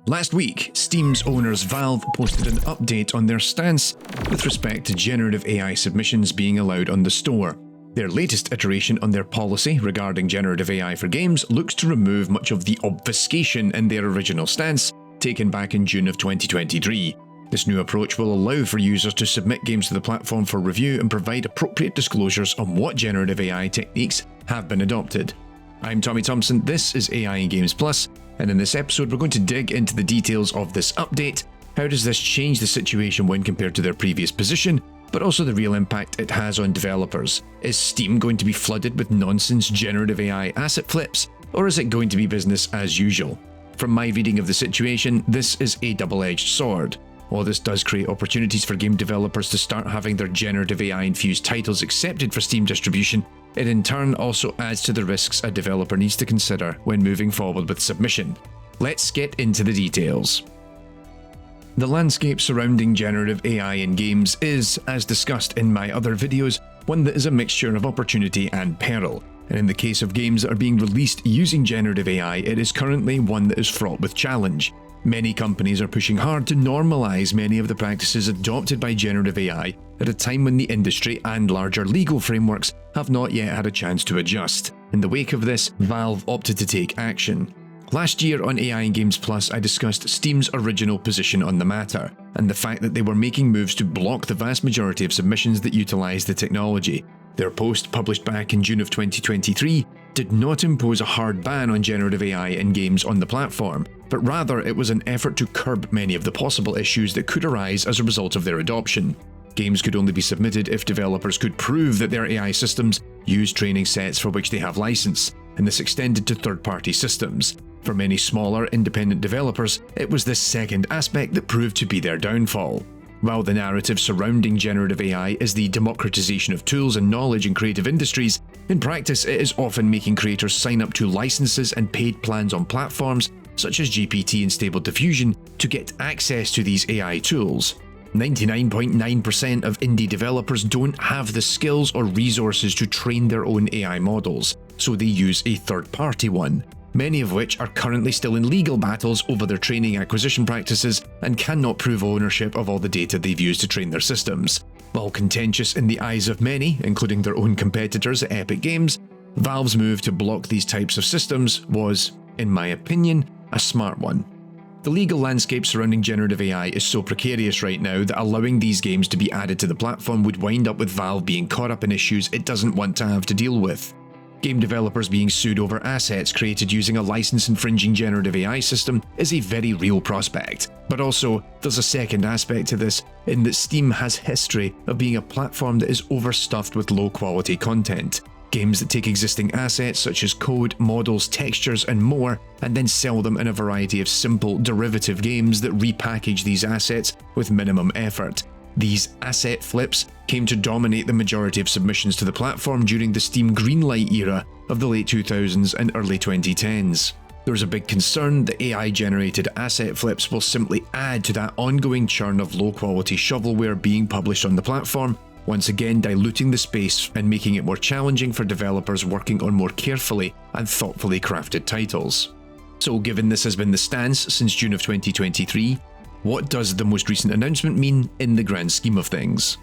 Last week, Steam's owners Valve posted an update on their stance with respect to generative AI submissions being allowed on the store. Their latest iteration on their policy regarding generative AI for games looks to remove much of the obfuscation in their original stance taken back in June of 2023. This new approach will allow for users to submit games to the platform for review and provide appropriate disclosures on what generative AI techniques have been adopted. I'm Tommy Thompson, this is AI in Games Plus, and in this episode we're going to dig into the details of this update. How does this change the situation when compared to their previous position, but also the real impact it has on developers? Is Steam going to be flooded with nonsense generative AI asset flips, or is it going to be business as usual? From my reading of the situation, this is a double-edged sword. While this does create opportunities for game developers to start having their generative AI-infused titles accepted for Steam distribution, it in turn also adds to the risks a developer needs to consider when moving forward with submission. Let's get into the details. The landscape surrounding generative AI in games is, as discussed in my other videos, one that is a mixture of opportunity and peril. And in the case of games that are being released using generative AI, it is currently one that is fraught with challenge. Many companies are pushing hard to normalize many of the practices adopted by generative AI at a time when the industry and larger legal frameworks have not yet had a chance to adjust. In the wake of this, Valve opted to take action. Last year on AI in Games Plus, I discussed Steam's original position on the matter, and the fact that they were making moves to block the vast majority of submissions that utilize the technology. Their post, published back in June of 2023, did not impose a hard ban on generative AI in games on the platform, but rather it was an effort to curb many of the possible issues that could arise as a result of their adoption. Games could only be submitted if developers could prove that their AI systems use training sets for which they have license, and this extended to third-party systems. For many smaller, independent developers, it was this second aspect that proved to be their downfall. While the narrative surrounding generative AI is the democratization of tools and knowledge in creative industries, in practice it is often making creators sign up to licenses and paid plans on platforms such as GPT and Stable Diffusion to get access to these AI tools. 99.9% of indie developers don't have the skills or resources to train their own AI models, so they use a third-party one, many of which are currently still in legal battles over their training acquisition practices and cannot prove ownership of all the data they've used to train their systems. While contentious in the eyes of many, including their own competitors at Epic Games, Valve's move to block these types of systems was, in my opinion, a smart one. The legal landscape surrounding generative AI is so precarious right now that allowing these games to be added to the platform would wind up with Valve being caught up in issues it doesn't want to have to deal with. Game developers being sued over assets created using a license-infringing generative AI system is a very real prospect. But also, there's a second aspect to this, in that Steam has history of being a platform that is overstuffed with low-quality content. Games that take existing assets such as code, models, textures, and more, and then sell them in a variety of simple, derivative games that repackage these assets with minimum effort. These asset flips came to dominate the majority of submissions to the platform during the Steam Greenlight era of the late 2000s and early 2010s. There's a big concern that AI-generated asset flips will simply add to that ongoing churn of low-quality shovelware being published on the platform, once again diluting the space and making it more challenging for developers working on more carefully and thoughtfully crafted titles. So given this has been the stance since June of 2023, what does the most recent announcement mean in the grand scheme of things?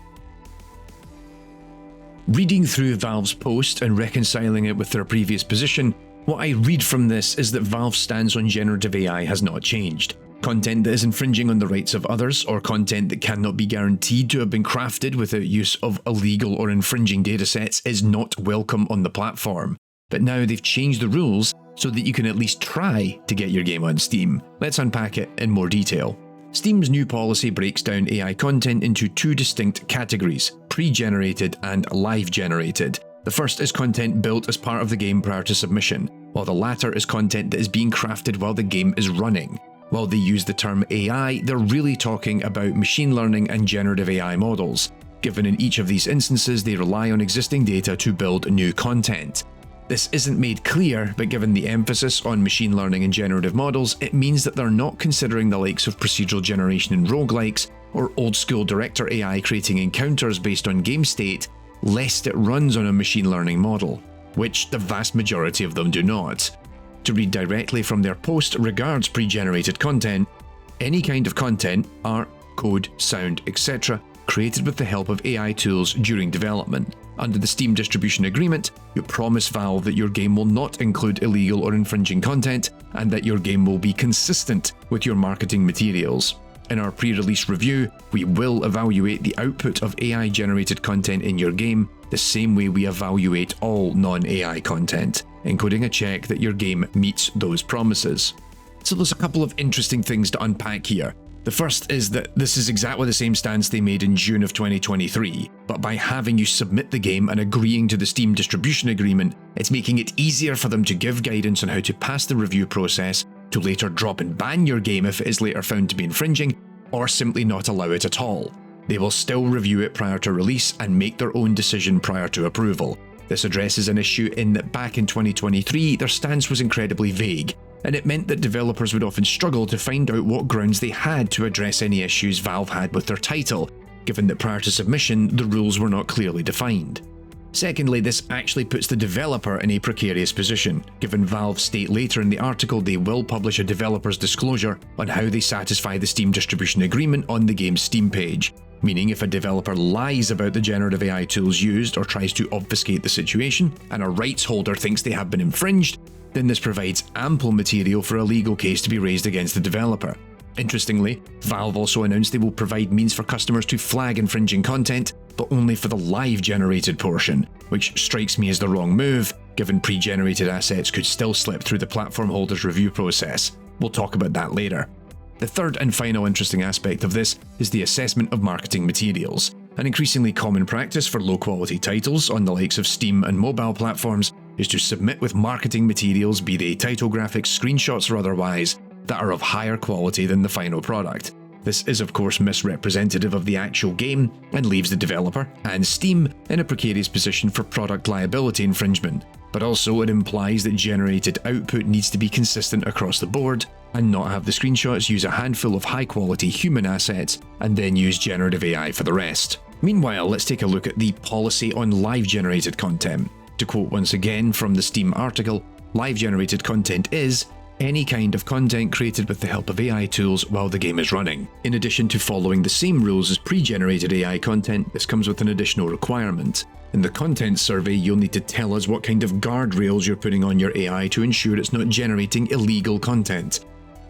Reading through Valve's post and reconciling it with their previous position, what I read from this is that Valve's stance on generative AI has not changed. Content that is infringing on the rights of others, or content that cannot be guaranteed to have been crafted without use of illegal or infringing datasets, is not welcome on the platform. But now they've changed the rules so that you can at least try to get your game on Steam. Let's unpack it in more detail. Steam's new policy breaks down AI content into two distinct categories: pre-generated and live-generated. The first is content built as part of the game prior to submission, while the latter is content that is being crafted while the game is running. While they use the term AI, they're really talking about machine learning and generative AI models, given in each of these instances they rely on existing data to build new content. This isn't made clear, but given the emphasis on machine learning and generative models, it means that they're not considering the likes of procedural generation in roguelikes, or old-school director AI creating encounters based on game state, lest it runs on a machine learning model, which the vast majority of them do not. to read directly from their post regards pre-generated content. Any kind of content, art, code, sound, etc., created with the help of AI tools during development. Under the Steam distribution agreement, you promise Valve that your game will not include illegal or infringing content, and that your game will be consistent with your marketing materials. In our pre-release review, we will evaluate the output of AI-generated content in your game the same way we evaluate all non-AI content, including a check that your game meets those promises. So there's a couple of interesting things to unpack here. The first is that this is exactly the same stance they made in June of 2023, but by having you submit the game and agreeing to the Steam distribution agreement, it's making it easier for them to give guidance on how to pass the review process, to later drop and ban your game if it is later found to be infringing, or simply not allow it at all. They will still review it prior to release and make their own decision prior to approval. This addresses an issue in that back in 2023, their stance was incredibly vague, and it meant that developers would often struggle to find out what grounds they had to address any issues Valve had with their title, given that prior to submission, the rules were not clearly defined. Secondly, this actually puts the developer in a precarious position, given Valve state later in the article they will publish a developer's disclosure on how they satisfy the Steam distribution agreement on the game's Steam page, meaning if a developer lies about the generative AI tools used or tries to obfuscate the situation, and a rights holder thinks they have been infringed, then this provides ample material for a legal case to be raised against the developer. Interestingly, Valve also announced they will provide means for customers to flag infringing content, but only for the live-generated portion, which strikes me as the wrong move, given pre-generated assets could still slip through the platform holder's review process. We'll talk about that later. The third and final interesting aspect of this is the assessment of marketing materials. An increasingly common practice for low-quality titles on the likes of Steam and mobile platforms is to submit with marketing materials, be they title graphics, screenshots or otherwise, that are of higher quality than the final product. This is of course misrepresentative of the actual game and leaves the developer and Steam in a precarious position for product liability infringement, but also it implies that generated output needs to be consistent across the board and not have the screenshots use a handful of high-quality human assets and then use generative AI for the rest. Meanwhile, let's take a look at the policy on live-generated content. To quote once again from the Steam article, live-generated content is any kind of content created with the help of AI tools while the game is running. In addition to following the same rules as pre-generated AI content, this comes with an additional requirement. In the content survey, you'll need to tell us what kind of guardrails you're putting on your AI to ensure it's not generating illegal content.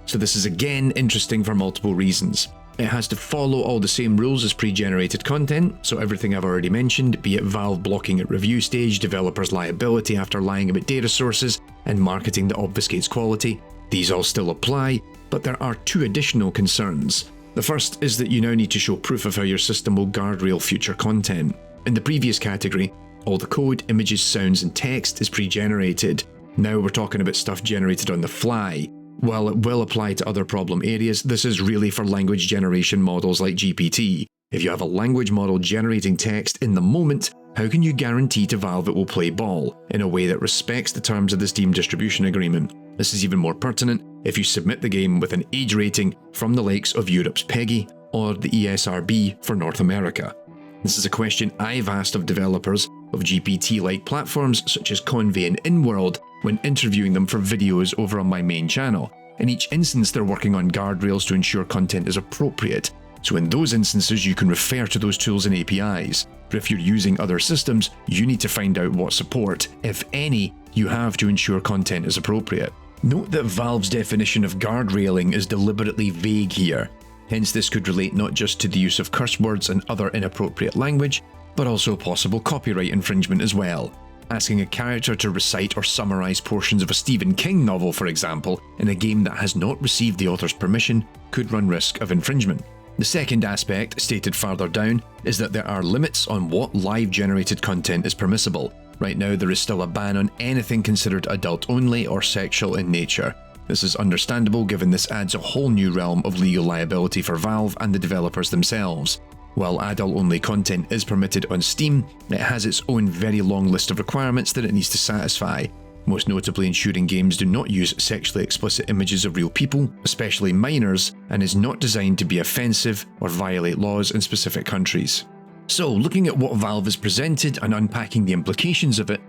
So this is again interesting for multiple reasons. It has to follow all the same rules as pre-generated content, so everything I've already mentioned, be it Valve blocking at review stage, developers' liability after lying about data sources, and marketing that obfuscates quality, these all still apply, but there are two additional concerns. The first is that you now need to show proof of how your system will guardrail future content. In the previous category, all the code, images, sounds, and text is pre-generated. Now we're talking about stuff generated on the fly. While it will apply to other problem areas, this is really for language generation models like GPT. If you have a language model generating text in the moment, how can you guarantee to Valve it will play ball in a way that respects the terms of the Steam distribution agreement? This is even more pertinent if you submit the game with an age rating from the likes of Europe's PEGI or the ESRB for North America. This is a question I've asked of developers of GPT-like platforms such as Convey and InWorld when interviewing them for videos over on my main channel. In each instance, they're working on guardrails to ensure content is appropriate. So in those instances, you can refer to those tools and APIs. But if you're using other systems, you need to find out what support, if any, you have to ensure content is appropriate. Note that Valve's definition of guardrailing is deliberately vague here. Hence, this could relate not just to the use of curse words and other inappropriate language, but also possible copyright infringement as well. Asking a character to recite or summarize portions of a Stephen King novel, for example, in a game that has not received the author's permission could run risk of infringement. The second aspect, stated further down, is that there are limits on what live-generated content is permissible. Right now, there is still a ban on anything considered adult-only or sexual in nature. This is understandable given this adds a whole new realm of legal liability for Valve and the developers themselves. While adult-only content is permitted on Steam, it has its own very long list of requirements that it needs to satisfy, most notably ensuring games do not use sexually explicit images of real people, especially minors, and is not designed to be offensive or violate laws in specific countries. So, looking at what Valve has presented and unpacking the implications of it,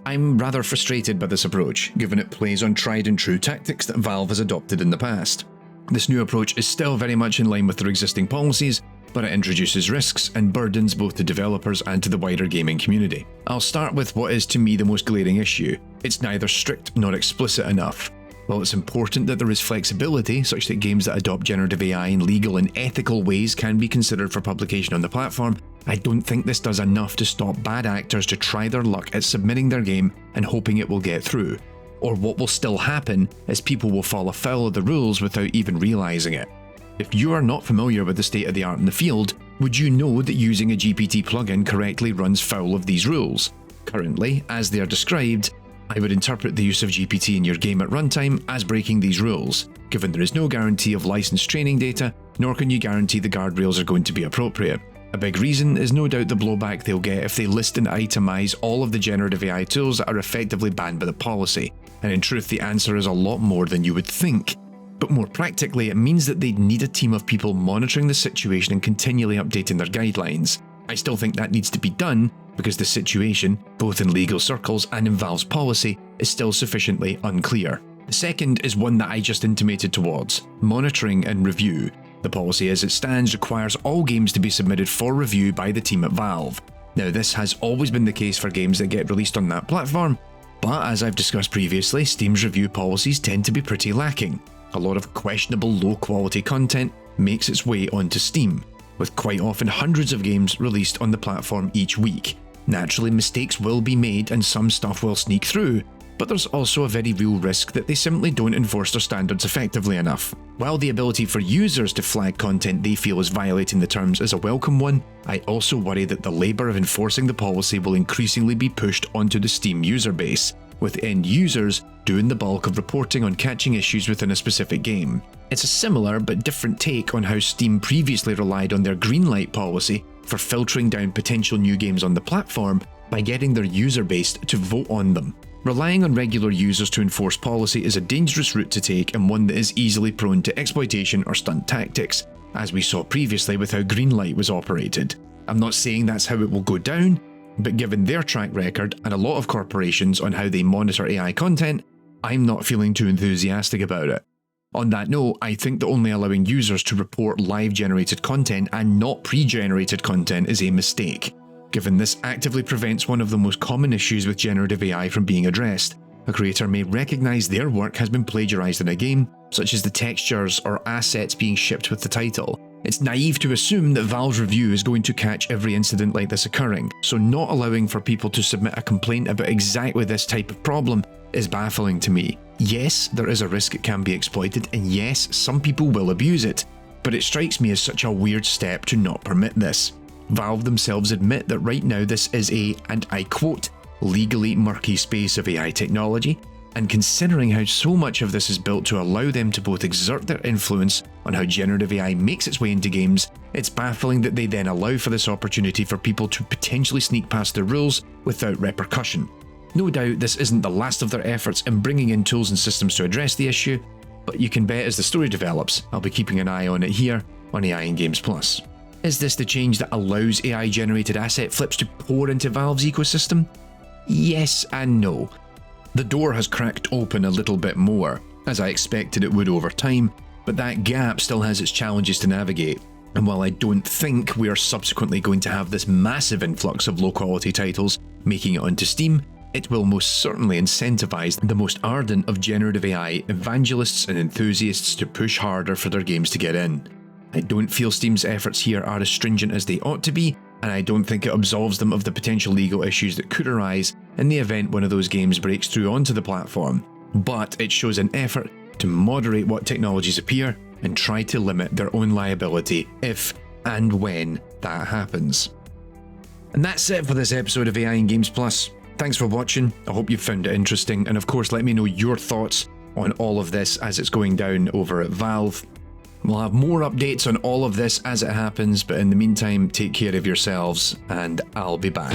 I'm rather frustrated by this approach, given it plays on tried and true tactics that Valve has adopted in the past. This new approach is still very much in line with their existing policies, but it introduces risks and burdens both to developers and to the wider gaming community. I'll start with what is to me the most glaring issue. It's neither strict nor explicit enough. While it's important that there is flexibility such that games that adopt generative AI in legal and ethical ways can be considered for publication on the platform, I don't think this does enough to stop bad actors to try their luck at submitting their game and hoping it will get through. Or what will still happen is people will fall afoul of the rules without even realising it. If you are not familiar with the state of the art in the field, would you know that using a GPT plugin correctly runs foul of these rules? Currently, as they are described, I would interpret the use of GPT in your game at runtime as breaking these rules, given there is no guarantee of licensed training data, nor can you guarantee the guardrails are going to be appropriate. A big reason is no doubt the blowback they'll get if they list and itemize all of the generative AI tools that are effectively banned by the policy, and in truth the answer is a lot more than you would think. But more practically, it means that they'd need a team of people monitoring the situation and continually updating their guidelines. I still think that needs to be done because the situation, both in legal circles and in Valve's policy, is still sufficiently unclear. The second is one that I just intimated towards: monitoring and review. The policy as it stands requires all games to be submitted for review by the team at Valve. Now, this has always been the case for games that get released on that platform, but as I've discussed previously, Steam's review policies tend to be pretty lacking. A lot of questionable low-quality content makes its way onto Steam, with quite often hundreds of games released on the platform each week. Naturally, mistakes will be made and some stuff will sneak through, but there's also a very real risk that they simply don't enforce their standards effectively enough. While the ability for users to flag content they feel is violating the terms is a welcome one, I also worry that the labour of enforcing the policy will increasingly be pushed onto the Steam user base, with end users doing the bulk of reporting on catching issues within a specific game. It's a similar but different take on how Steam previously relied on their greenlight policy for filtering down potential new games on the platform by getting their user base to vote on them. Relying on regular users to enforce policy is a dangerous route to take and one that is easily prone to exploitation or stunt tactics, as we saw previously with how greenlight was operated. I'm not saying that's how it will go down, but given their track record and a lot of corporations on how they monitor AI content, I'm not feeling too enthusiastic about it. On that note, I think that only allowing users to report live generated content and not pre-generated content is a mistake, given this actively prevents one of the most common issues with generative AI from being addressed. A creator may recognise their work has been plagiarised in a game, such as the textures or assets being shipped with the title. It's naive to assume that Valve's review is going to catch every incident like this occurring, so not allowing for people to submit a complaint about exactly this type of problem is baffling to me. Yes, there is a risk it can be exploited, and yes, some people will abuse it, but it strikes me as such a weird step to not permit this. Valve themselves admit that right now this is a, and I quote, legally murky space of AI technology, and considering how so much of this is built to allow them to both exert their influence on how generative AI makes its way into games, it's baffling that they then allow for this opportunity for people to potentially sneak past their rules without repercussion. No doubt this isn't the last of their efforts in bringing in tools and systems to address the issue, but you can bet as the story develops, I'll be keeping an eye on it here on AI in Games Plus. Is this the change that allows AI-generated asset flips to pour into Valve's ecosystem? Yes and no. The door has cracked open a little bit more, as I expected it would over time, but that gap still has its challenges to navigate. And while I don't think we are subsequently going to have this massive influx of low-quality titles making it onto Steam, it will most certainly incentivize the most ardent of generative AI evangelists and enthusiasts to push harder for their games to get in. I don't feel Steam's efforts here are as stringent as they ought to be, and I don't think it absolves them of the potential legal issues that could arise in the event one of those games breaks through onto the platform. But it shows an effort to moderate what technologies appear and try to limit their own liability if and when that happens. And that's it for this episode of AI in Games Plus. Thanks for watching, I hope you found it interesting, and of course let me know your thoughts on all of this as it's going down over at Valve. We'll have more updates on all of this as it happens, but in the meantime, take care of yourselves, and I'll be back.